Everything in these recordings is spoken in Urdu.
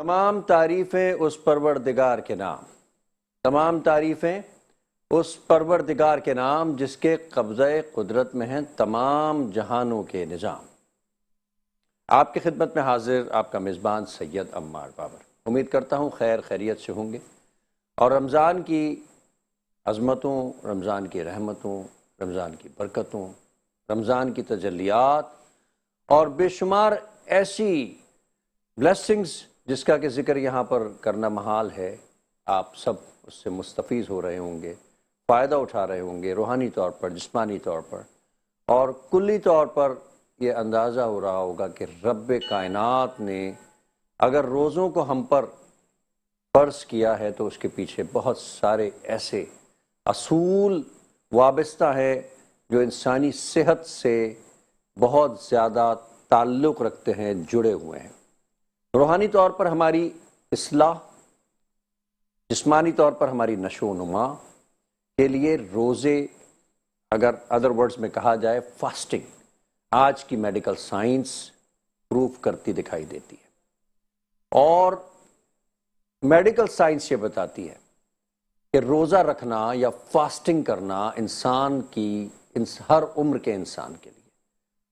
تمام تعریفیں اس پروردگار کے نام، تمام تعریفیں اس پروردگار کے نام جس کے قبضہ قدرت میں ہیں تمام جہانوں کے نظام۔ آپ کی خدمت میں حاضر آپ کا میزبان سید عمار بابر۔ امید کرتا ہوں خیر خیریت سے ہوں گے اور رمضان کی عظمتوں، رمضان کی رحمتوں، رمضان کی برکتوں، رمضان کی تجلیات اور بے شمار ایسی بلیسنگز جس کا کہ ذکر یہاں پر کرنا محال ہے، آپ سب اس سے مستفیض ہو رہے ہوں گے، فائدہ اٹھا رہے ہوں گے، روحانی طور پر، جسمانی طور پر اور کلی طور پر۔ یہ اندازہ ہو رہا ہوگا کہ رب کائنات نے اگر روزوں کو ہم پر فرض کیا ہے تو اس کے پیچھے بہت سارے ایسے اصول وابستہ ہے جو انسانی صحت سے بہت زیادہ تعلق رکھتے ہیں، جڑے ہوئے ہیں۔ روحانی طور پر ہماری اصلاح، جسمانی طور پر ہماری نشو و نما کے لیے روزے، اگر ادر ورڈز میں کہا جائے فاسٹنگ، آج کی میڈیکل سائنس پروف کرتی دکھائی دیتی ہے اور میڈیکل سائنس یہ بتاتی ہے کہ روزہ رکھنا یا فاسٹنگ کرنا انسان کی ہر عمر کے انسان کے لیے،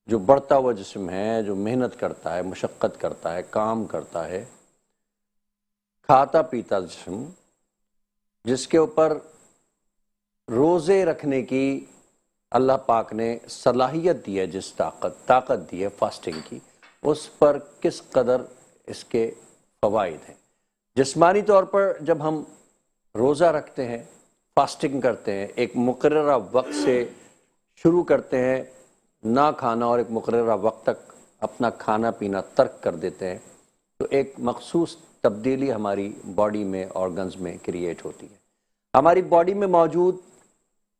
جو بڑھتا ہوا جسم ہے، جو محنت کرتا ہے، مشقت کرتا ہے، کام کرتا ہے، کھاتا پیتا جسم، جس کے اوپر روزے رکھنے کی اللہ پاک نے صلاحیت دی ہے، جس طاقت دی ہے فاسٹنگ کی، اس پر کس قدر اس کے فوائد ہیں۔ جسمانی طور پر جب ہم روزہ رکھتے ہیں، فاسٹنگ کرتے ہیں، ایک مقررہ وقت سے شروع کرتے ہیں نہ کھانا اور ایک مقررہ وقت تک اپنا کھانا پینا ترک کر دیتے ہیں، تو ایک مخصوص تبدیلی ہماری باڈی میں، آرگنز میں کریٹ ہوتی ہے۔ ہماری باڈی میں موجود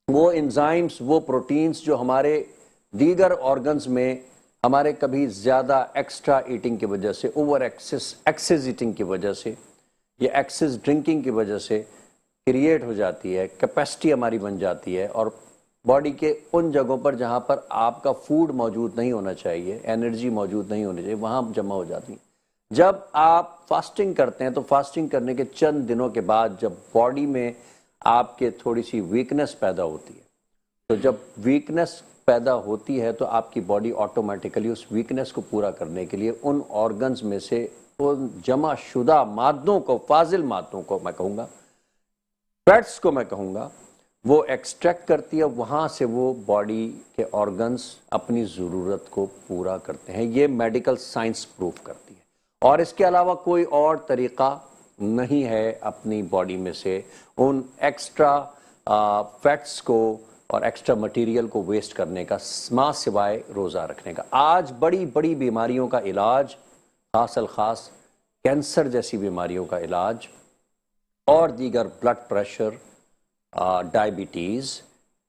وہ انزائمز، وہ پروٹینز جو ہمارے دیگر آرگنز میں ہمارے کبھی زیادہ ایکسٹرا ایٹنگ کی وجہ سے، اوور ایکسیز ایٹنگ کی وجہ سے یا ایکسیز ڈرنکنگ کی وجہ سے کریٹ ہو جاتی ہے، کیپیسٹی ہماری بن جاتی ہے اور باڈی کے ان جگہوں پر جہاں پر آپ کا فوڈ موجود نہیں ہونا چاہیے، انرجی موجود نہیں ہونی چاہیے، وہاں جمع ہو جاتی ہیں۔ جب آپ فاسٹنگ کرتے ہیں تو فاسٹنگ کرنے کے چند دنوں کے بعد جب باڈی میں آپ کے تھوڑی سی ویکنس پیدا ہوتی ہے، تو جب ویکنس پیدا ہوتی ہے تو آپ کی باڈی آٹومیٹیکلی اس ویکنس کو پورا کرنے کے لیے ان آرگنز میں سے ان جمع شدہ مادوں کو، فاضل مادوں کو میں کہوں گا، فیٹس کو میں کہوں گا، وہ ایکسٹریکٹ کرتی ہے، وہاں سے وہ باڈی کے آرگنز اپنی ضرورت کو پورا کرتے ہیں۔ یہ میڈیکل سائنس پروف کرتی ہے اور اس کے علاوہ کوئی اور طریقہ نہیں ہے اپنی باڈی میں سے ان ایکسٹرا فیٹس کو اور ایکسٹرا مٹیریل کو ویسٹ کرنے کا، ماں سوائے روزہ رکھنے کا۔ آج بڑی بڑی بیماریوں کا علاج، خاص الخاص کینسر جیسی بیماریوں کا علاج اور دیگر بلڈ پریشر، ڈائبٹیز،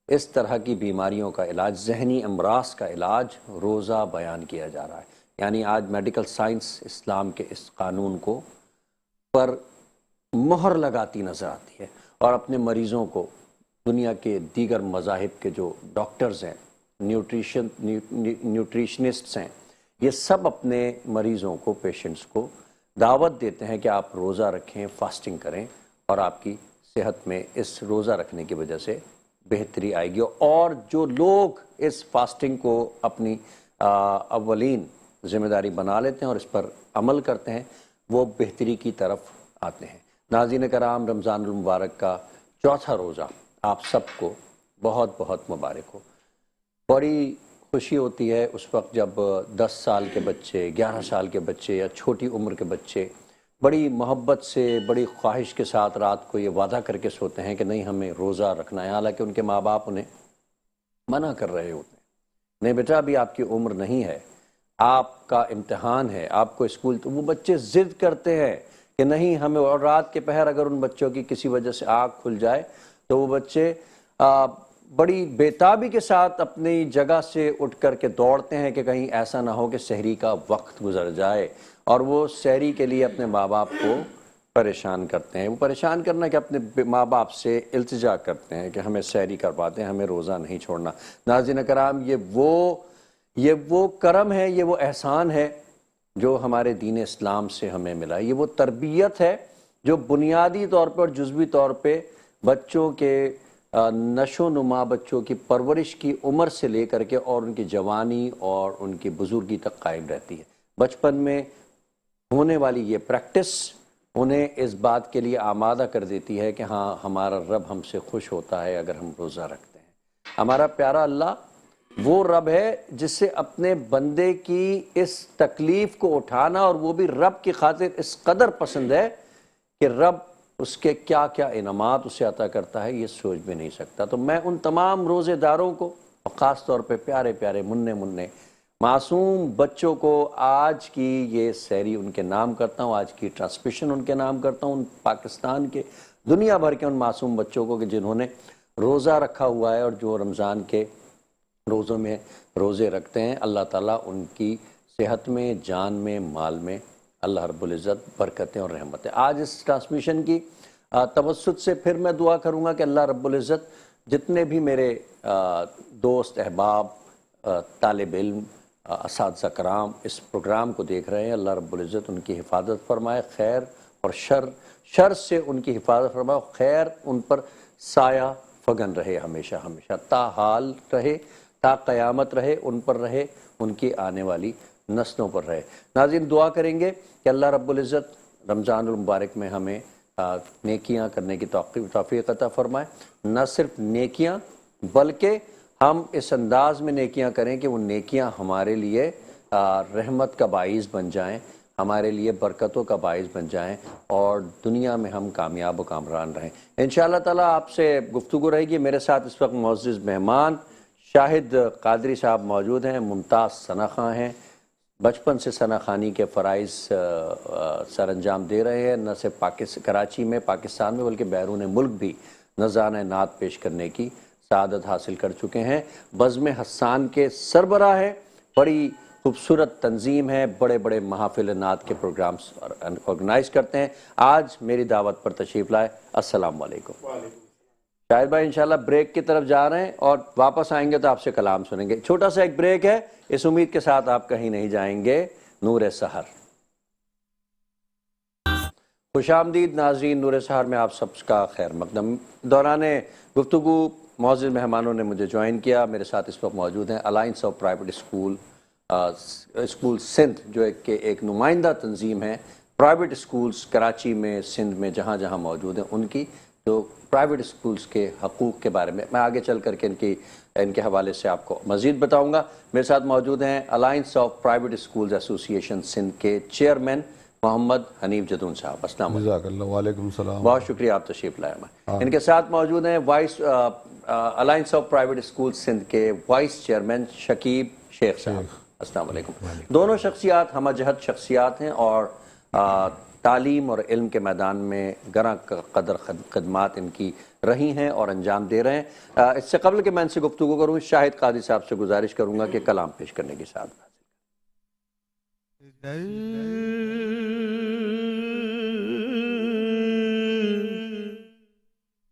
اس طرح کی بیماریوں کا علاج، ذہنی امراض کا علاج روزہ بیان کیا جا رہا ہے۔ یعنی آج میڈیکل سائنس اسلام کے اس قانون کو پر مہر لگاتی نظر آتی ہے اور اپنے مریضوں کو، دنیا کے دیگر مذاہب کے جو ڈاکٹرز ہیں، نیوٹریشنسٹس ہیں، یہ سب اپنے مریضوں کو، پیشنٹس کو دعوت دیتے ہیں کہ آپ روزہ رکھیں، فاسٹنگ کریں اور آپ کی صحت میں اس روزہ رکھنے کی وجہ سے بہتری آئے گی۔ اور جو لوگ اس فاسٹنگ کو اپنی اولین ذمہ داری بنا لیتے ہیں اور اس پر عمل کرتے ہیں، وہ بہتری کی طرف آتے ہیں۔ ناظرین کرام، رمضان المبارک کا چوتھا روزہ آپ سب کو بہت بہت مبارک ہو۔ بڑی خوشی ہوتی ہے اس وقت جب 10 سال کے بچے، 11 سال کے بچے یا چھوٹی عمر کے بچے بڑی محبت سے، بڑی خواہش کے ساتھ رات کو یہ وعدہ کر کے سوتے ہیں کہ نہیں ہمیں روزہ رکھنا ہے، حالانکہ ان کے ماں باپ انہیں منع کر رہے ہوتے ہیں، نہیں بیٹا ابھی آپ کی عمر نہیں ہے، آپ کا امتحان ہے، آپ کو اسکول، تو وہ بچے ضد کرتے ہیں کہ نہیں ہمیں، اور رات کے پہر اگر ان بچوں کی کسی وجہ سے آنکھ کھل جائے تو وہ بچے بڑی بےتابی کے ساتھ اپنی جگہ سے اٹھ کر کے دوڑتے ہیں کہ کہیں ایسا نہ ہو کہ سحری کا وقت گزر جائے، اور وہ سحری کے لیے اپنے ماں باپ کو پریشان کرتے ہیں۔ وہ پریشان کرنا کہ اپنے ماں باپ سے التجا کرتے ہیں کہ ہمیں سحری کرواتے ہیں، ہمیں روزہ نہیں چھوڑنا۔ ناظرین کرام، یہ وہ کرم ہے، یہ وہ احسان ہے جو ہمارے دین اسلام سے ہمیں ملا. یہ وہ تربیت ہے جو بنیادی طور پر اور جزوی طور پہ بچوں کے نشو و نما، بچوں کی پرورش کی عمر سے لے کر کے اور ان کی جوانی اور ان کی بزرگی تک قائم رہتی ہے. بچپن میں ہونے والی یہ پریکٹس انہیں اس بات کے لیے آمادہ کر دیتی ہے کہ ہاں ہمارا رب ہم سے خوش ہوتا ہے اگر ہم روزہ رکھتے ہیں. ہمارا پیارا اللہ وہ رب ہے جس سے اپنے بندے کی اس تکلیف کو اٹھانا، اور وہ بھی رب کی خاطر اس قدر پسند ہے کہ رب اس کے کیا کیا انعامات اسے عطا کرتا ہے یہ سوچ بھی نہیں سکتا. تو میں ان تمام روزے داروں کو اور خاص طور پہ پیارے پیارے مننے معصوم بچوں کو آج کی یہ سحری ان کے نام کرتا ہوں، آج کی ٹرانسمیشن ان کے نام کرتا ہوں، ان پاکستان کے، دنیا بھر کے ان معصوم بچوں کو کہ جنہوں نے روزہ رکھا ہوا ہے اور جو رمضان کے روزوں میں روزے رکھتے ہیں. اللہ تعالیٰ ان کی صحت میں، جان میں، مال میں اللہ رب العزت برکتیں اور رحمتیں. آج اس ٹرانسمیشن کی توسط سے پھر میں دعا کروں گا کہ اللہ رب العزت جتنے بھی میرے دوست، احباب، طالب علم، اساتذہ کرام اس پروگرام کو دیکھ رہے ہیں، اللہ رب العزت ان کی حفاظت فرمائے، خیر اور شر سے ان کی حفاظت فرمائے، خیر ان پر سایہ فگن رہے ہمیشہ ہمیشہ، تا حال رہے، تا قیامت رہے، ان پر رہے، ان کی آنے والی نسلوں پر رہے. ناظرین دعا کریں گے کہ اللہ رب العزت رمضان المبارک میں ہمیں نیکیاں کرنے کی توفیق عطا فرمائے. نہ صرف نیکیاں بلکہ ہم اس انداز میں نیکیاں کریں کہ وہ نیکیاں ہمارے لیے رحمت کا باعث بن جائیں، ہمارے لیے برکتوں کا باعث بن جائیں اور دنیا میں ہم کامیاب و کامران رہیں. انشاءاللہ تعالیٰ آپ سے گفتگو رہے گی. میرے ساتھ اس وقت معزز مہمان شاہد قادری صاحب موجود ہیں، ممتاز ثنا خواں ہیں، بچپن سے ثنا خوانی کے فرائض سر انجام دے رہے ہیں. نہ صرف کراچی میں، پاکستان میں، بلکہ بیرون ملک بھی نذرانہ نعت پیش کرنے کی سعادت حاصل کر چکے ہیں. بزم حسان کے سربراہ ہیں، بڑی خوبصورت تنظیم ہے، بڑے بڑے محافل نعت کے پروگرامز آرگنائز کرتے ہیں. آج میری دعوت پر تشریف لائے. السلام علیکم. شاہد بھائی انشاءاللہ بریک کی طرف جا رہے ہیں اور واپس آئیں گے تو آپ سے کلام سنیں گے. چھوٹا سا ایک بریک ہے، اس امید کے ساتھ آپ کہیں نہیں جائیں گے. نور سحر. خوش آمدید ناظرین، نور سحر میں آپ سب کا خیر مقدم. دوران گفتگو معزز مہمانوں نے مجھے جوائن کیا. میرے ساتھ اس وقت موجود ہیں alliance of private school Sindh, جو ایک نمائندہ تنظیم ہے پرائیویٹ اسکولز کراچی میں، سندھ میں، جہاں جہاں موجود ہیں ان کی، جو پرائیویٹ اسکولز کے حقوق کے بارے میں آگے چل کر کے ان کے حوالے سے آپ کو مزید بتاؤں گا. میرے ساتھ موجود ہیں alliance of private schools association Sindh کے چیئرمین محمد حنیف جدون صاحب. السلام علیکم. وعلیکم السلام. بہت شکریہ آپ تشریف لائے. ان کے ساتھ موجود ہیں alliance of private school Sindh کے وائس چیئرمین شکیب شیخ صاحب. السلام علیکم. دونوں شخصیات ہمہ جہت شخصیات ہیں اور تعلیم اور علم کے میدان میں گراں قدر خدمات ان کی رہی ہیں اور انجام دے رہے ہیں. اس سے قبل کہ میں ان سے گفتگو کروں، شاہد قادری صاحب سے گزارش کروں گا کہ کلام پیش کرنے کی سعادت حاصل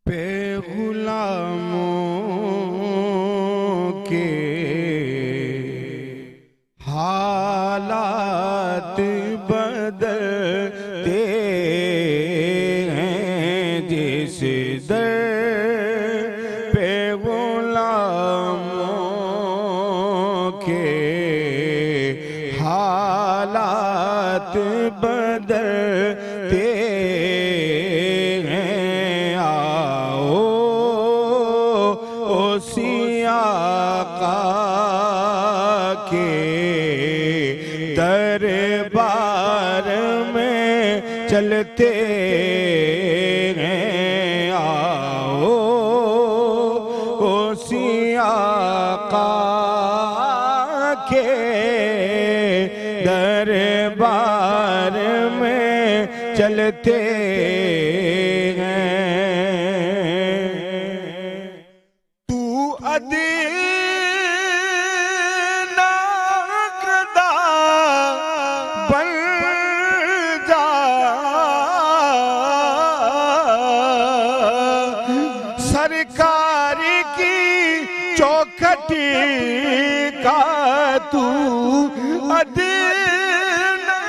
پہ غلاموں کے حالات بدلتے ہیں، جس در پہ غلاموں کے حالات بدلتے ہیں، آؤ اسی آقا کے دربار میں چلتے ہیں، آؤ اسی آقا کے دربار میں چلتے ہیں. تو ادناکدہ بن جا، سرکار کی چوکھٹ کا تو ادناکدہ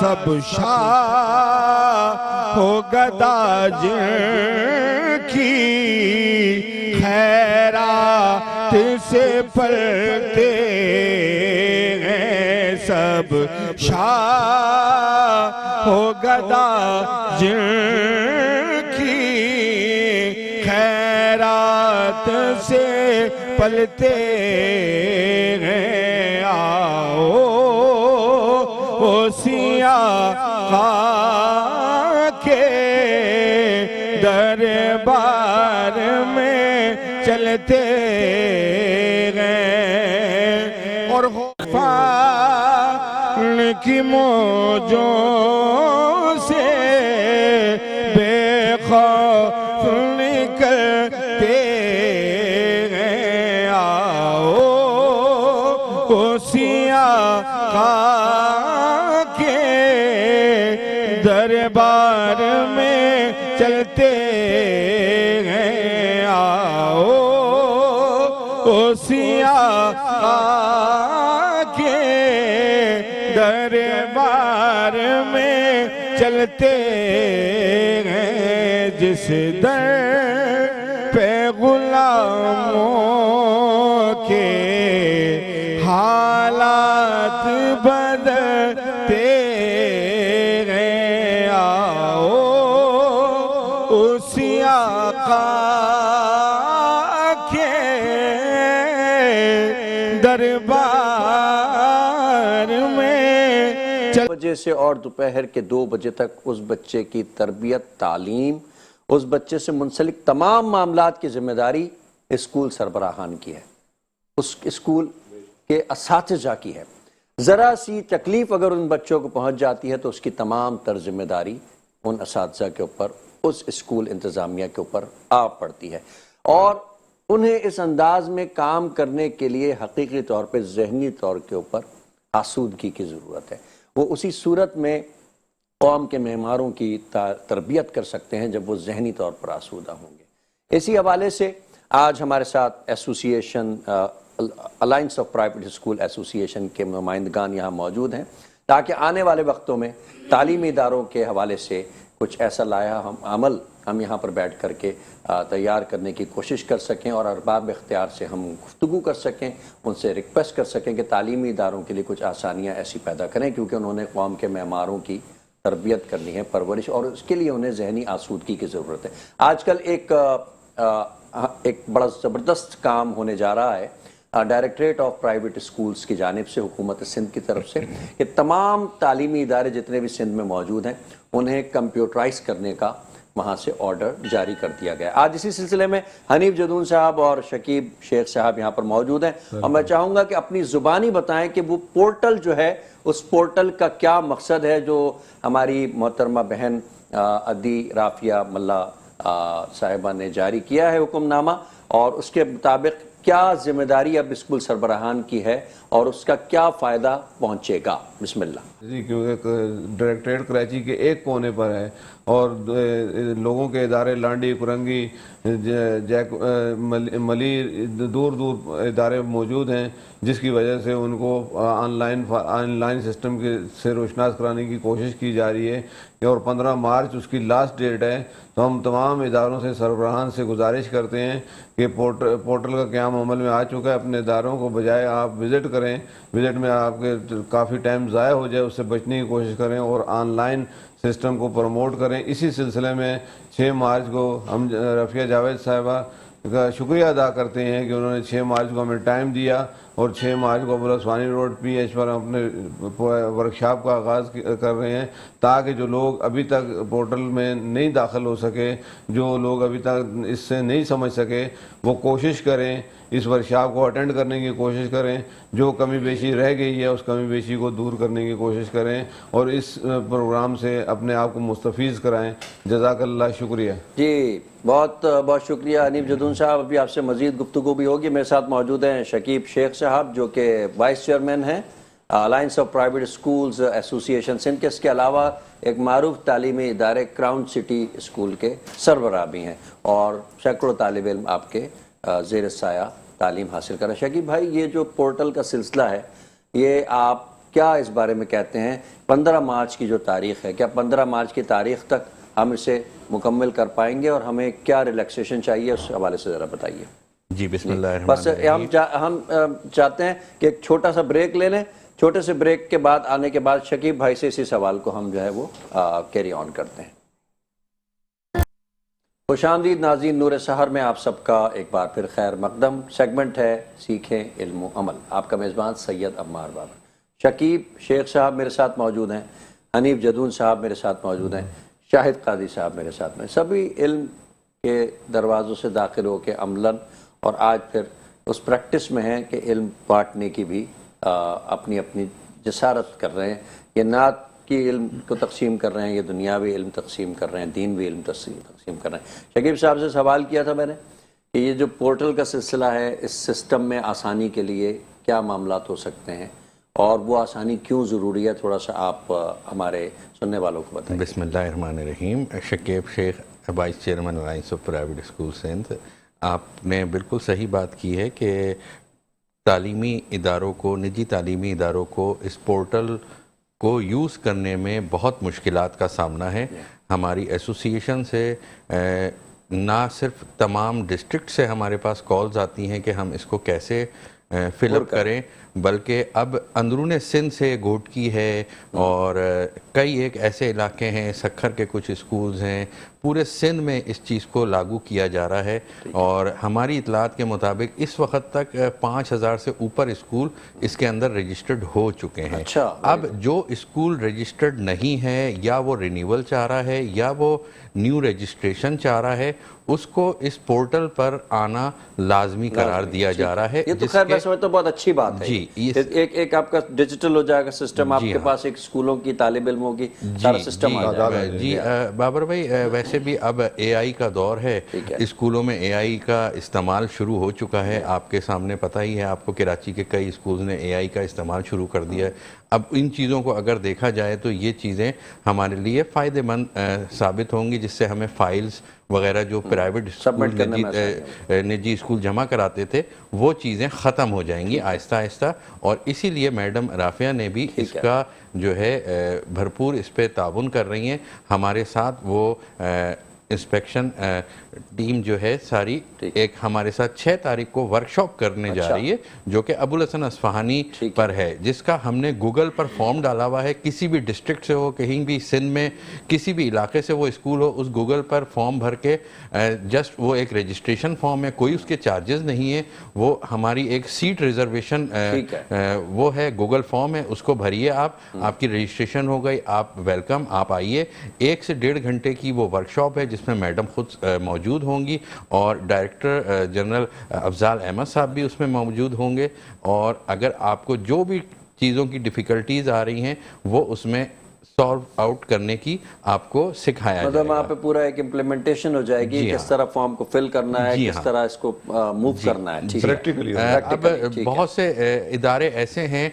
سب شاہ ہو گدا جن کی خیرات سے پلتے ہیں سب شاہ ہو گدا جن کی خیرات سے پلتے ہیں آؤ سیاہ کے دربار میں چلتے گئے اور طوفان کی موجوں سے بے خوف نکلتے گئے آؤ سیاہ دربار میں چلتے ہیں آؤ سیاہ کے دربار میں چلتے ہیں جس در پہ غلاموں کے حالات بدلتے دربار میں بجے سے اور دوپہر کے 2 بجے تک اس بچے کی تربیت، تعلیم، اس بچے سے منسلک تمام معاملات کی ذمہ داری اسکول سربراہان کی ہے، اس اسکول کے اساتذہ کی ہے۔ ذرا سی تکلیف اگر ان بچوں کو پہنچ جاتی ہے تو اس کی تمام تر ذمہ داری ان اساتذہ کے اوپر، اس اسکول انتظامیہ کے اوپر آ پڑتی ہے، اور انہیں اس انداز میں کام کرنے کے لیے حقیقی طور پہ ذہنی طور کے اوپر آسودگی کی ضرورت ہے۔ وہ اسی صورت میں قوم کے معماروں کی تربیت کر سکتے ہیں جب وہ ذہنی طور پر آسودہ ہوں گے۔ اسی حوالے سے آج ہمارے ساتھ association alliance of private school association کے نمائندگان یہاں موجود ہیں تاکہ آنے والے وقتوں میں تعلیمی اداروں کے حوالے سے کچھ ایسا لائحہ عمل ہم یہاں پر بیٹھ کر کے تیار کرنے کی کوشش کر سکیں اور ارباب اختیار سے ہم گفتگو کر سکیں، ان سے ریکویسٹ کر سکیں کہ تعلیمی اداروں کے لیے کچھ آسانیاں ایسی پیدا کریں، کیونکہ انہوں نے قوم کے معماروں کی تربیت کرنی ہے، پرورش، اور اس کے لیے انہیں ذہنی آسودگی کی ضرورت ہے۔ آج کل ایک بڑا زبردست کام ہونے جا رہا ہے ڈائریکٹریٹ آف پرائیویٹ اسکولز کی جانب سے، حکومت سندھ کی طرف سے، کہ تمام تعلیمی ادارے جتنے بھی سندھ میں موجود ہیں انہیں کمپیوٹرائز کرنے کا وہاں سے آرڈر جاری کر دیا گیا۔ آج اسی سلسلے میں حنیف جدون صاحب اور شکیب شیخ صاحب یہاں پر موجود ہیں، اور میں چاہوں گا کہ اپنی زبانی بتائیں کہ وہ پورٹل جو ہے اس پورٹل کا کیا مقصد ہے جو ہماری محترمہ بہن عدی رافیہ ملا صاحبہ نے جاری کیا ہے حکم نامہ، اور اس کے مطابق کیا ذمہ داری اب اسکول سربراہان کی ہے اور اس کا کیا فائدہ پہنچے گا۔ بسم اللہ جی، کیونکہ ڈائریکٹریٹ کراچی کے ایک کونے پر ہے اور لوگوں کے ادارے لانڈی، کرنگی، ملی، دور دور ادارے موجود ہیں، جس کی وجہ سے ان کو آن لائن سسٹم سے روشناس کرانے کی کوشش کی جا رہی ہے، اور 15 مارچ اس کی لاسٹ ڈیٹ ہے۔ تو ہم تمام اداروں سے، سربراہان سے گزارش کرتے ہیں کہ پورٹل کا قیام عمل میں آ چکا ہے، اپنے اداروں کو بجائے آپ وزٹ کریں، وزٹ میں آپ کے کافی ٹائم ضائع ہو جائے، اس سے بچنے کی کوشش کریں اور آن لائن سسٹم کو پروموٹ کریں۔ اسی سلسلے میں 6 مارچ کو ہم رفیہ جاوید صاحبہ کا شکریہ ادا کرتے ہیں کہ انہوں نے 6 مارچ کو ہمیں ٹائم دیا، اور 6 مارچ کو ابوالعثوانی روڈ PH پر اپنے ورکشاپ کا آغاز کر رہے ہیں، تاکہ جو لوگ ابھی تک پورٹل میں نہیں داخل ہو سکے، جو لوگ ابھی تک اس سے نہیں سمجھ سکے، وہ کوشش کریں، اس ورکشاپ کو اٹینڈ کرنے کی کوشش کریں، جو کمی بیشی رہ گئی ہے اس کمی بیشی کو دور کرنے کی کوشش کریں، اور اس پروگرام سے اپنے آپ کو مستفیض کرائیں۔ جزاک اللہ، شکریہ۔ جی، بہت بہت شکریہ حنیف جدون صاحب۔ ابھی آپ سے مزید گفتگو بھی ہوگی۔ میرے ساتھ موجود ہیں شکیب شیخ صاحب جو کہ وائس چیئرمین ہیں alliance of private schools association Sindh کے، اس کے علاوہ ایک معروف تعلیمی ادارے کراؤن سٹی اسکول کے سربراہ بھی ہیں، اور سینکڑوں طالب علم آپ کے زیر سایہ تعلیم حاصل کر رہے ہیں۔ شکیب بھائی، یہ جو پورٹل کا سلسلہ ہے، یہ آپ کیا اس بارے میں کہتے ہیں؟ 15 مارچ کی جو تاریخ ہے، کیا 15 مارچ کی تاریخ تک ہم اسے مکمل کر پائیں گے، اور ہمیں کیا ریلیکسیشن چاہیے اس حوالے سے ذرا بتائیے۔ جی بسم اللہ الرحمن بس الرحیم۔ ہم چاہتے ہیں کہ ایک چھوٹا سا بریک لے لیں، چھوٹے سے بریک کے بعد آنے کے بعد شکیب بھائی سے اسی سوال کو ہم جو ہے وہ کیری آن کرتے ہیں۔ خوش آمدید ناظرین، نور سحر میں آپ سب کا ایک بار پھر خیر مقدم۔ سیگمنٹ ہے سیکھیں علم و عمل، آپ کا میزبان سید عمار بابر۔ شکیب شیخ صاحب میرے ساتھ موجود ہیں، حنیف جدون صاحب میرے ساتھ موجود ہیں، شاہد قاضی صاحب میرے ساتھ میں، سبھی علم کے دروازوں سے داخل ہو کے عملاً اور آج پھر اس پریکٹس میں ہیں کہ علم بانٹنے کی بھی اپنی اپنی جسارت کر رہے ہیں۔ یہ نعت کی علم کو تقسیم کر رہے ہیں، یہ دنیاوی علم تقسیم کر رہے ہیں، دینوی علم تقسیم کر رہے ہیں۔ شکیب صاحب سے سوال کیا تھا میں نے کہ یہ جو پورٹل کا سلسلہ ہے، اس سسٹم میں آسانی کے لیے کیا معاملات ہو سکتے ہیں اور وہ آسانی کیوں ضروری ہے، تھوڑا سا آپ ہمارے سننے والوں کو بتائیں۔ بسم اللہ الرحمن الرحیم۔ شکیب شیخ، vice chairman alliance of private school Sindh, آپ نے بالکل صحیح بات کی ہے کہ تعلیمی اداروں کو، نجی تعلیمی اداروں کو اس پورٹل کو یوز کرنے میں بہت مشکلات کا سامنا ہے۔ ہماری ایسوسی ایشن سے نہ صرف تمام ڈسٹرکٹ سے ہمارے پاس کالز آتی ہیں کہ ہم اس کو کیسے فل اپ کریں، بلکہ اب اندرون سندھ سے گھوٹکی ہے اور کئی ایک ایسے علاقے ہیں، سکھر کے کچھ اسکولز ہیں، پورے سندھ میں اس چیز کو لاگو کیا جا رہا ہے، اور ہماری اطلاعات کے مطابق اس وقت تک 5000 سے اوپر اسکول اس کے اندر رجسٹرڈ ہو چکے ہیں۔ اب جو اسکول رجسٹرڈ نہیں ہے، یا وہ رینیول چاہ رہا ہے یا وہ نیو رجسٹریشن چاہ رہا ہے، اس کو اس پورٹل پر آنا لازمی قرار دیا جا رہا ہے۔ یہ تو خیر ویسے تو بہت اچھی بات ہے، جی، ایک آپ کا ڈیجیٹل ہو جائے گا سسٹم، آپ کے پاس ایک اسکولوں کی طالب علموں کی سارا سسٹم آ جائے گا۔ جی بابر بھائی، ویسے بھی اب اے آئی کا دور ہے، اسکولوں میں اے آئی کا استعمال شروع ہو چکا ہے۔ آپ کے سامنے پتہ ہی ہے آپ کو، کراچی کے کئی اسکولز نے اے آئی کا استعمال شروع کر دیا ہے۔ اب ان چیزوں کو اگر دیکھا جائے تو یہ چیزیں ہمارے لیے فائدہ مند ثابت ہوں گی، جس سے ہمیں فائلز وغیرہ جو پرائیویٹ نجی اسکول جمع کراتے تھے وہ چیزیں ختم ہو جائیں گی آہستہ آہستہ، اور اسی لیے میڈم رافعہ نے بھی اس کا جو ہے بھرپور اس پہ تعاون کر رہی ہیں۔ ہمارے ساتھ وہ انسپیکشن ٹیم جو ہے ساری ایک ہمارے ساتھ 6 تاریخ کو ورکشاپ کرنے جا رہی ہے، جو کہ ابوالحسن اصفہانی پر ہے، جس کا ہم نے گوگل پر فارم ڈالا ہوا ہے۔ کسی بھی ڈسٹرکٹ سے ہو، کہیں بھی سندھ میں کسی بھی علاقے سے وہ اسکول ہو، اس گوگل پر فارم بھر کے جسٹ وہ ایک رجسٹریشن فارم ہے، کوئی اس کے چارجز نہیں ہے، وہ ہماری ایک سیٹ ریزرویشن وہ ہے، گوگل فارم ہے، اس کو بھریے آپ کی رجسٹریشن ہو گئی، آپ ویلکم، آپ آئیے۔ 1 سے 1.5 گھنٹے کی وہ ورکشاپ ہے جس میں میڈم خود موجود ہوں گی، اور ڈائریکٹر جنرل افضال احمد صاحب بھی اس میں موجود ہوں گے، اور اگر آپ کو جو بھی چیزوں کی ڈیفیکلٹیز آ رہی ہیں وہ اس میں سالو آؤٹ کرنے کی آپ کو سکھایا جائے گا۔ مطلب وہاں پہ پورا ایک امپلیمنٹیشن ہو جائے گی، کس طرح فارم کو فل کرنا ہے، کس طرح اس کو موو کرنا ہے۔ اب بہت سے ادارے ایسے ہیں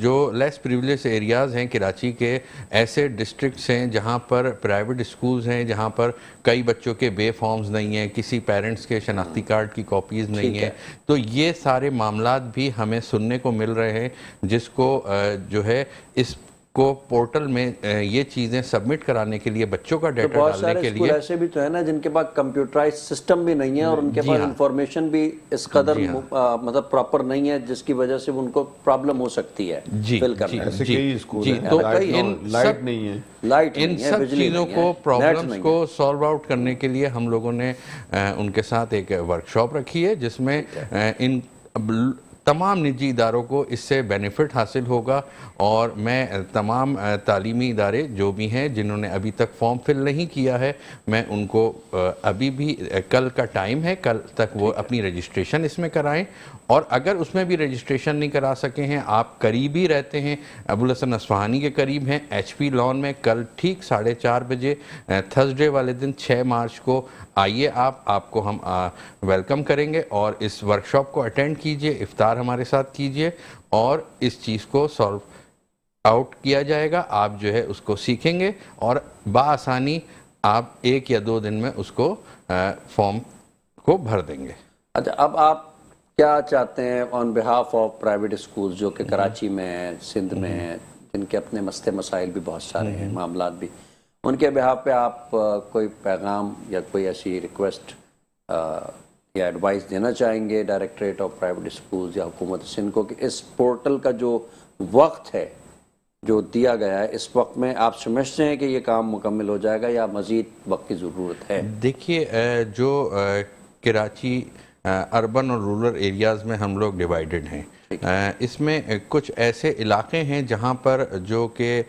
جو لیس پریویلیج ایریاز ہیں کراچی کے، ایسے ڈسٹرکٹس ہیں جہاں پر پرائیویٹ اسکولز ہیں، جہاں پر کئی بچوں کے بے فارمز نہیں ہیں، کسی پیرنٹس کے شناختی کارڈ کی کاپیز نہیں ہیں، تو یہ سارے معاملات بھی ہمیں سننے کو مل رہے ہیں، جس کو جو ہے اس کو پورٹل میں یہ چیزیں سبمٹ کرانے کے لیے، بچوں کا ڈیٹا ڈالنے کے لیے۔ بہت سارے اسکول ایسے بھی تو ہیں نا جن کے پاس کمپیوٹرائز سسٹم بھی نہیں ہے، اور ان کے پاس انفارمیشن بھی اس قدر مطلب پراپر نہیں ہے، جس کی وجہ سے ان کو پرابلم ہو سکتی ہے فل کرنے میں۔ ایسے کئی اسکول ہیں، تو لائٹ نہیں ہے، ان سب چیزوں کو، پرابلمز کو سالو آؤٹ کرنے کے لیے ہم لوگوں نے ان کے ساتھ ایک ورکشاپ رکھی ہے، جس میں ان تمام نجی اداروں کو اس سے بینیفٹ حاصل ہوگا، اور میں تمام تعلیمی ادارے جو بھی ہیں جنہوں نے ابھی تک فارم فل نہیں کیا ہے، میں ان کو ابھی بھی کل کا ٹائم ہے، کل تک وہ اپنی رجسٹریشن اس میں کرائیں، اور اگر اس میں بھی رجسٹریشن نہیں کرا سکے ہیں، آپ قریب ہی رہتے ہیں، ابوالحسن اصفہانی کے قریب ہیں، ایچ پی لان میں، کل ٹھیک 4:30 بجے تھرسڈے والے دن 6 مارچ کو آئیے، آپ کو ہم ویلکم کریں گے، اور اس ورکشاپ کو اٹینڈ کیجئے، افطار ہمارے ساتھ کیجئے، اور اس چیز کو سالو آؤٹ کیا جائے گا۔ آپ جو ہے اس کو سیکھیں گے، اور بآسانی آپ 1 یا 2 دن میں اس کو فارم کو بھر دیں گے۔ اچھا، اب آپ کیا چاہتے ہیں آن بہاف آف پرائیویٹ اسکولز جو کہ کراچی میں ہیں، سندھ میں ہیں، جن کے اپنے مسئلے مسائل بھی بہت سارے ہیں، معاملات بھی، ان کے بہاف پہ آپ کوئی پیغام یا کوئی ایسی ریکویسٹ یا ایڈوائس دینا چاہیں گے ڈائریکٹریٹ آف پرائیویٹ اسکولز یا حکومت سندھ کو کہ اس پورٹل کا جو وقت ہے جو دیا گیا ہے، اس وقت میں آپ سمجھتے ہیں کہ یہ کام مکمل ہو جائے گا یا مزید وقت کی ضرورت ہے؟ دیکھیے جو کراچی اربن اور رورل ایریاز میں ہم لوگ ڈیوائیڈڈ ہیں، اس میں کچھ ایسے علاقے ہیں جہاں پر جو کہ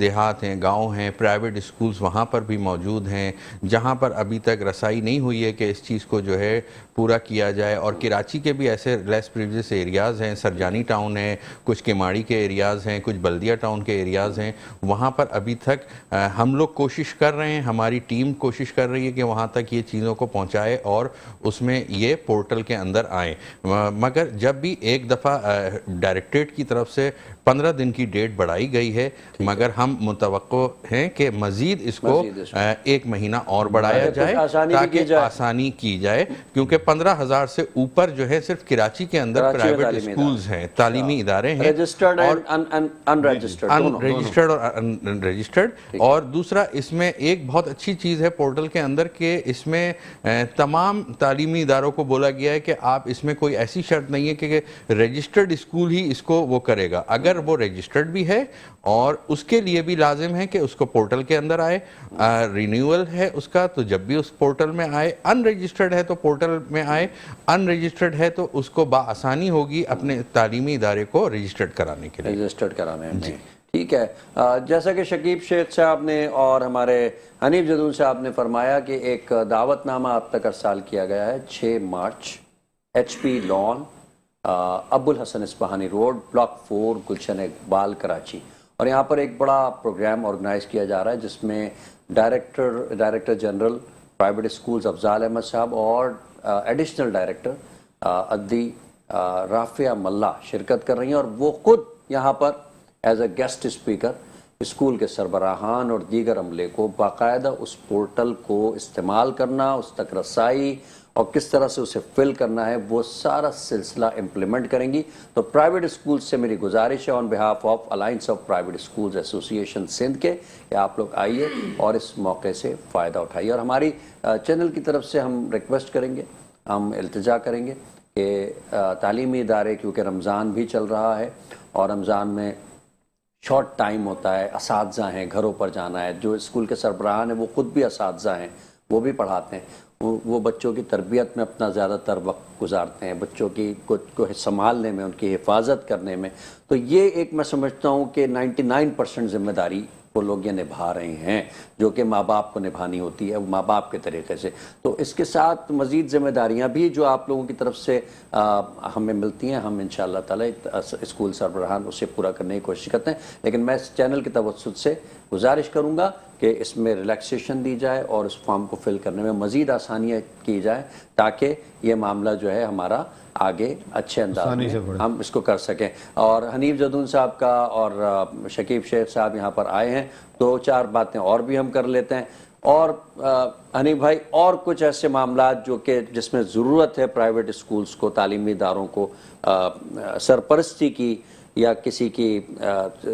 دیہات ہیں، گاؤں ہیں، پرائیویٹ اسکولز وہاں پر بھی موجود ہیں جہاں پر ابھی تک رسائی نہیں ہوئی ہے کہ اس چیز کو جو ہے پورا کیا جائے، اور کراچی کے بھی ایسے لیس پریویلیجڈ ایریاز ہیں، سرجانی ٹاؤن ہے، کچھ کماڑی کے ایریاز ہیں، کچھ بلدیہ ٹاؤن کے ایریاز ہیں، وہاں پر ابھی تک ہم لوگ کوشش کر رہے ہیں، ہماری ٹیم کوشش کر رہی ہے کہ وہاں تک یہ چیزوں کو پہنچائے اور اس میں یہ پورٹل کے اندر آئیں، مگر جب بھی ایک دفعہ ڈائریکٹریٹ کی طرف سے 15 دن کی ڈیٹ بڑھائی گئی ہے، مگر ہم متوقع ہیں کہ مزید اس کو 1 مہینہ اور بڑھایا جائے تاکہ آسانی کی جائے، کیونکہ 15,000 سے اوپر جو ہے صرف کراچی کے اندر پرائیویٹ اسکولز ہیں، تعلیمی ادارے ہیں، رجسٹرڈ اینڈ انرجسٹرڈ، رجسٹرڈ اور ان رجسٹرڈ۔ اور دوسرا اس میں ایک بہت اچھی چیز ہے پورٹل کے اندر کہ اس میں تمام تعلیمی اداروں کو بولا گیا ہے کہ آپ اس میں کوئی ایسی شرط نہیں ہے کہ رجسٹرڈ اسکول ہی اس کو وہ کرے گا، اگر وہ رجسٹرڈ بھی ہے اور اس کے لیے بھی لازم ہے کہ اس کو پورٹل کے اندر آئے، رینیول ہے اس کا تو جب بھی اس پورٹل میں آئے، ان رجسٹرڈ ہے تو پورٹل میں آئے، ان رجسٹرڈ ہے تو اس کو بآسانی ہوگی اپنے تعلیمی ادارے کو رجسٹرڈ کرانے کے لیے، رجسٹرڈ کرانے میں۔ ٹھیک ہے، جیسا کہ شکیب شیخ صاحب نے اور ہمارے حنیف جدون صاحب نے فرمایا کہ ایک دعوت نامہ آپ تک ارسال کیا گیا ہے 6 مارچ، ایچ پی لان، ابو الحسن اصفہانی روڈ، بلاک 4، گلشن اقبال، کراچی، اور یہاں پر ایک بڑا پروگرام آرگنائز کیا جا رہا ہے جس میں director general private schools Afzal Ahmed صاحب اور ایڈیشنل ڈائریکٹر عدی رافعہ ملا شرکت کر رہی ہیں، اور وہ خود یہاں پر as a guest speaker school کے سربراہان اور دیگر عملے کو باقاعدہ اس پورٹل کو استعمال کرنا، اس تک رسائی اور کس طرح سے اسے فل کرنا ہے وہ سارا سلسلہ امپلیمنٹ کریں گی۔ تو پرائیویٹ اسکول سے میری گزارش ہے on behalf of alliance of private schools association Sindh کے کہ آپ لوگ آئیے اور اس موقع سے فائدہ اٹھائیے، اور ہماری چینل کی طرف سے ہم ریکویسٹ کریں گے، ہم التجا کریں گے کہ تعلیمی ادارے، کیونکہ رمضان بھی چل رہا ہے اور رمضان میں شارٹ ٹائم ہوتا ہے، اساتذہ ہیں، گھروں پر جانا ہے، جو اسکول کے سربراہان ہیں وہ خود بھی اساتذہ ہیں، وہ بھی پڑھاتے ہیں، وہ بچوں کی تربیت میں اپنا زیادہ تر وقت گزارتے ہیں، بچوں کی کو سنبھالنے میں، ان کی حفاظت کرنے میں، تو یہ ایک میں سمجھتا ہوں کہ 99% ذمہ داری وہ لوگ یہ نبھا رہے ہیں جو کہ ماں باپ کو نبھانی ہوتی ہے ماں باپ کے طریقے سے۔ تو اس کے ساتھ مزید ذمہ داریاں بھی جو آپ لوگوں کی طرف سے ہمیں ملتی ہیں، ہم انشاءاللہ تعالی اسکول سربراہان اسے پورا کرنے کی کوشش کرتے ہیں، لیکن میں اس چینل کی توسط سے گزارش کروں گا کہ اس میں ریلیکسیشن دی جائے اور اس فارم کو فل کرنے میں مزید آسانیاں کی جائیں تاکہ یہ معاملہ جو ہے ہمارا آگے اچھے انداز میں ہم اس کو کر سکیں۔ اور حنیف جدون صاحب کا اور شکیب شیخ صاحب یہاں پر آئے ہیں، 2-4 باتیں اور بھی ہم کر لیتے ہیں، اور حنیف بھائی اور کچھ ایسے معاملات جو کہ جس میں ضرورت ہے پرائیویٹ اسکولز کو، تعلیمی اداروں کو سرپرستی کی یا کسی کی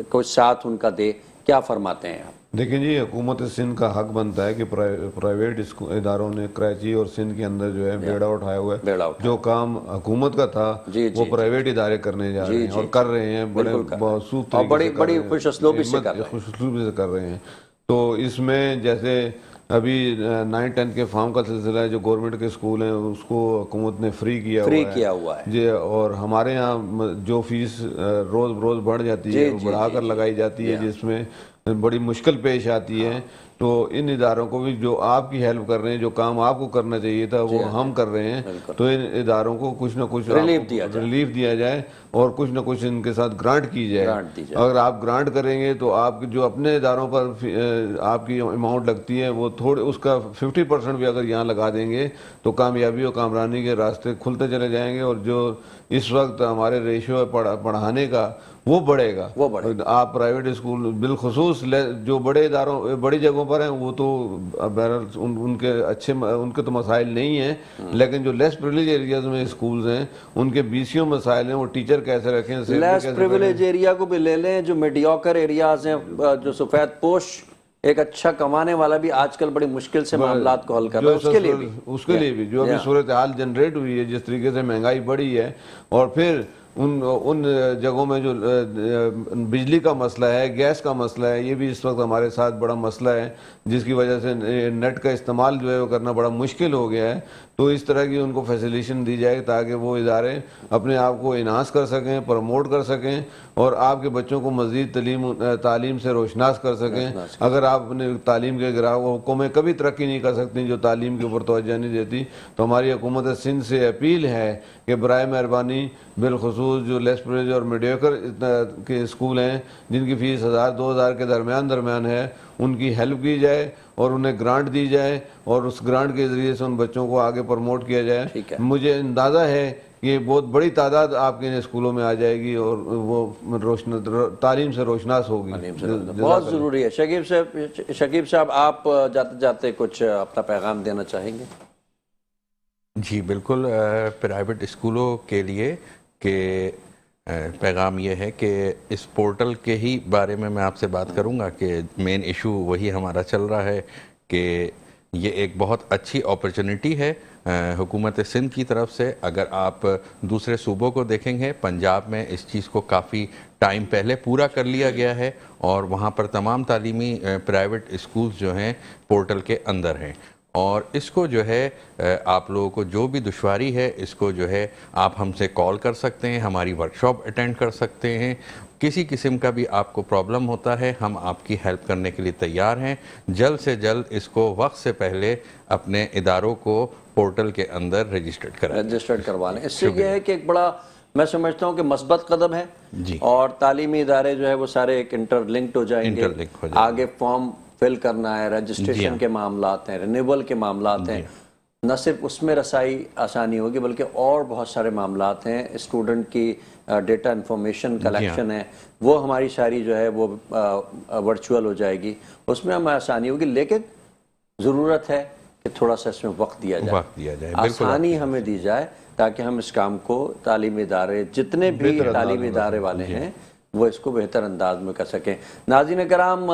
کوئی ساتھ ان کا دے، کیا فرماتے ہیں آپ؟ دیکھیں جی، حکومت سندھ کا حق بنتا ہے کہ پرائیویٹ اداروں نے کراچی اور سندھ کے اندر جو ہے بیڑا اٹھایا ہوا ہے، جو کام حکومت کا تھا وہ پرائیویٹ ادارے کرنے جا رہے ہیں اور کر رہے ہیں، بڑے باصوب طریقے سے، بڑی خوش اسلوبی سے کر رہے ہیں۔ تو اس میں جیسے ابھی 9-10 کے فارم کا سلسلہ ہے، جو گورنمنٹ کے اسکول ہیں اس کو حکومت نے فری کیا ہوا ہے جی، اور ہمارے یہاں جو فیس روز بروز بڑھ جاتی ہے وہ بڑھا کر لگائی جاتی ہے، جس میں بڑی مشکل پیش آتی ہے۔ تو ان اداروں کو بھی جو آپ کی ہیلپ کر رہے ہیں، جو کام آپ کو کرنا چاہیے تھا وہ ہم کر رہے ہیں، تو ان اداروں کو کچھ نہ کچھ ریلیف دیا جائے اور کچھ نہ کچھ ان کے ساتھ گرانٹ کی جائے. گرانٹ دی جائے. اگر آپ گرانٹ کریں گے تو آپ جو اپنے اداروں پر آپ کی اماؤنٹ لگتی ہے وہ تھوڑے اس کا 50% بھی اگر یہاں لگا دیں گے تو کامیابی اور کامرانی کے راستے کھلتے چلے جائیں گے. اور جو اس وقت ہمارے ریشو ہے پڑھانے کا وہ بڑھے گا. آپ پرائیویٹ اسکول بالخصوص جو بڑے اداروں بڑی جگہوں پر ہیں وہ تو بہرحال ان کے تو مسائل نہیں ہیں, لیکن جو لیس پریویلیج ایریاز میں اسکولز ہیں ان کے BCO مسائل ہیں. وہ ٹیچر کیسے رکھیں, لیس پریویلیج ایریا کو بھی لے لیں, جو میڈیوکر ایریاز ہیں, جو سفید پوش ایک اچھا کمانے والا بھی آج کل بڑی مشکل سے معاملات کو حل کر رہا ہے, اس کے لیے بھی جو ابھی صورتحال جنریٹ ہوئی ہے, جس طریقے سے مہنگائی بڑھی ہے, اور پھر ان جگہوں میں جو بجلی کا مسئلہ ہے, گیس کا مسئلہ ہے, یہ بھی اس وقت ہمارے ساتھ بڑا مسئلہ ہے, جس کی وجہ سے نیٹ کا استعمال جو ہے وہ کرنا بڑا مشکل ہو گیا ہے. تو اس طرح کی ان کو فیسیلیشن دی جائے تاکہ وہ ادارے اپنے آپ کو انہانس کر سکیں, پروموٹ کر سکیں, اور آپ کے بچوں کو مزید تعلیم سے روشناس کر سکیں. اگر آپ اپنے تعلیم کے حکومتیں کبھی ترقی نہیں کر سکتی جو تعلیم کے اوپر توجہ نہیں دیتی, تو ہماری حکومت سندھ سے اپیل ہے کہ برائے مہربانی بالخصوص جو لیس پریویلیج اور میڈیوکر کے اسکول ہیں جن کی فیس 1000-2000 کے درمیان ہے, ان کی ہیلپ کی جائے اور انہیں گرانٹ دی جائے, اور اس گرانٹ کے ذریعے سے ان بچوں کو آگے پروموٹ کیا جائے. مجھے اندازہ ہے کہ بہت بڑی تعداد آپ کے اسکولوں میں آ جائے گی اور وہ تعلیم سے روشناس ہوگی. بہت ضروری ہے. شکیب صاحب, آپ جاتے جاتے کچھ اپنا پیغام دینا چاہیں گے؟ جی بالکل. پرائیویٹ اسکولوں کے لیے کہ پیغام یہ ہے کہ اس پورٹل کے ہی بارے میں آپ سے بات کروں گا کہ مین ایشو وہی ہمارا چل رہا ہے کہ یہ ایک بہت اچھی اپرچونٹی ہے حکومت سندھ کی طرف سے. اگر آپ دوسرے صوبوں کو دیکھیں گے, پنجاب میں اس چیز کو کافی ٹائم پہلے پورا کر لیا گیا ہے اور وہاں پر تمام تعلیمی پرائیویٹ اسکولز جو ہیں پورٹل کے اندر ہیں. اور اس کو جو ہے آپ لوگوں کو جو بھی دشواری ہے اس کو جو ہے آپ ہم سے کال کر سکتے ہیں, ہماری ورکشاپ اٹینڈ کر سکتے ہیں. کسی قسم کا بھی آپ کو پرابلم ہوتا ہے ہم آپ کی ہیلپ کرنے کے لیے تیار ہیں. جلد سے جلد اس کو وقت سے پہلے اپنے اداروں کو پورٹل کے اندر رجسٹرڈ کروا لیں. اس سے یہ ہے کہ ایک بڑا میں سمجھتا ہوں کہ مثبت قدم ہے جی, اور تعلیمی ادارے جو ہے وہ سارے ایک انٹر لنکڈ ہو جائیں گے. آگے فارم فل کرنا ہے, رجسٹریشن کے معاملات ہیں, رینیول کے معاملات ہیں, نہ صرف اس میں رسائی آسانی ہوگی بلکہ اور بہت سارے معاملات ہیں. اسٹوڈنٹ کی ڈیٹا انفارمیشن کلیکشن ہے وہ ہماری ساری جو ہے وہ ورچوئل ہو جائے گی, اس میں ہمیں آسانی ہوگی. لیکن ضرورت ہے کہ تھوڑا سا اس میں وقت دیا جائے, آسانی ہمیں دی جائے تاکہ ہم اس کام کو تعلیمی ادارے جتنے بھی تعلیمی ادارے والے ہیں وہ اس کو بہتر انداز میں کر سکیں. ناظرین کرام,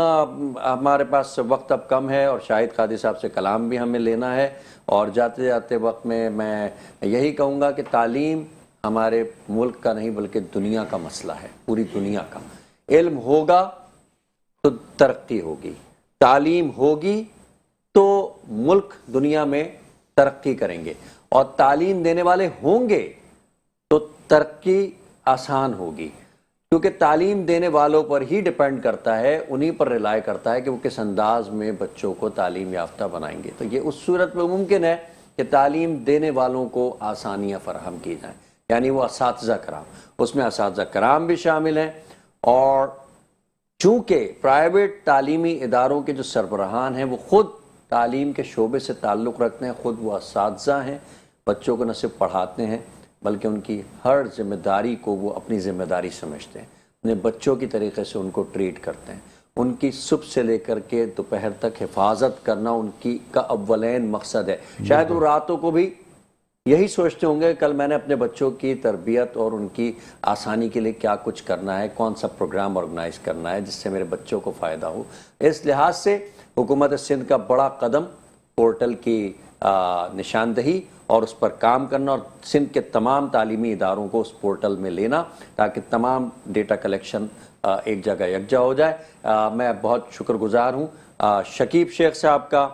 ہمارے پاس وقت اب کم ہے اور شاہد قادری صاحب سے کلام بھی ہمیں لینا ہے, اور جاتے جاتے وقت میں یہی کہوں گا کہ تعلیم ہمارے ملک کا نہیں بلکہ دنیا کا مسئلہ ہے, پوری دنیا کا. علم ہوگا تو ترقی ہوگی, تعلیم ہوگی تو ملک دنیا میں ترقی کریں گے, اور تعلیم دینے والے ہوں گے تو ترقی آسان ہوگی, کیونکہ تعلیم دینے والوں پر ہی ڈیپینڈ کرتا ہے, انہی پر ریلائی کرتا ہے کہ وہ کس انداز میں بچوں کو تعلیم یافتہ بنائیں گے. تو یہ اس صورت میں ممکن ہے کہ تعلیم دینے والوں کو آسانیاں فراہم کی جائیں, یعنی وہ اساتذہ کرام, اس میں اساتذہ کرام بھی شامل ہیں. اور چونکہ پرائیویٹ تعلیمی اداروں کے جو سربراہان ہیں وہ خود تعلیم کے شعبے سے تعلق رکھتے ہیں, خود وہ اساتذہ ہیں, بچوں کو نہ صرف پڑھاتے ہیں بلکہ ان کی ہر ذمہ داری کو وہ اپنی ذمہ داری سمجھتے ہیں, انہیں بچوں کی طریقے سے ان کو ٹریٹ کرتے ہیں. ان کی صبح سے لے کر کے دوپہر تک حفاظت کرنا ان کی کا اولین مقصد ہے. شاید وہ راتوں کو بھی یہی سوچتے ہوں گے کل میں نے اپنے بچوں کی تربیت اور ان کی آسانی کے لیے کیا کچھ کرنا ہے, کون سا پروگرام آرگنائز کرنا ہے جس سے میرے بچوں کو فائدہ ہو. اس لحاظ سے حکومت سندھ کا بڑا قدم پورٹل کی نشاندہی اور اس پر کام کرنا, اور سندھ کے تمام تعلیمی اداروں کو اس پورٹل میں لینا تاکہ تمام ڈیٹا کلیکشن ایک جگہ یکجا ہو جائے. میں بہت شکر گزار ہوں شکیب شیخ صاحب کا,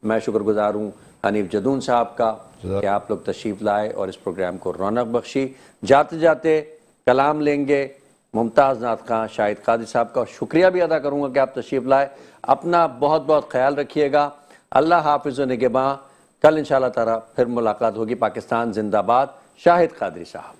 میں شکر گزار ہوں حنیف جدون صاحب کا کہ آپ لوگ تشریف لائے اور اس پروگرام کو رونق بخشی. جاتے جاتے کلام لیں گے ممتاز نعت خواں شاہد قادری صاحب کا, اور شکریہ بھی ادا کروں گا کہ آپ تشریف لائے. اپنا بہت بہت خیال رکھیے گا. اللہ حافظ و نگہباں. کل انشاءاللہ تعالی پھر ملاقات ہوگی. پاکستان زندہ باد. شاہد قادری صاحب.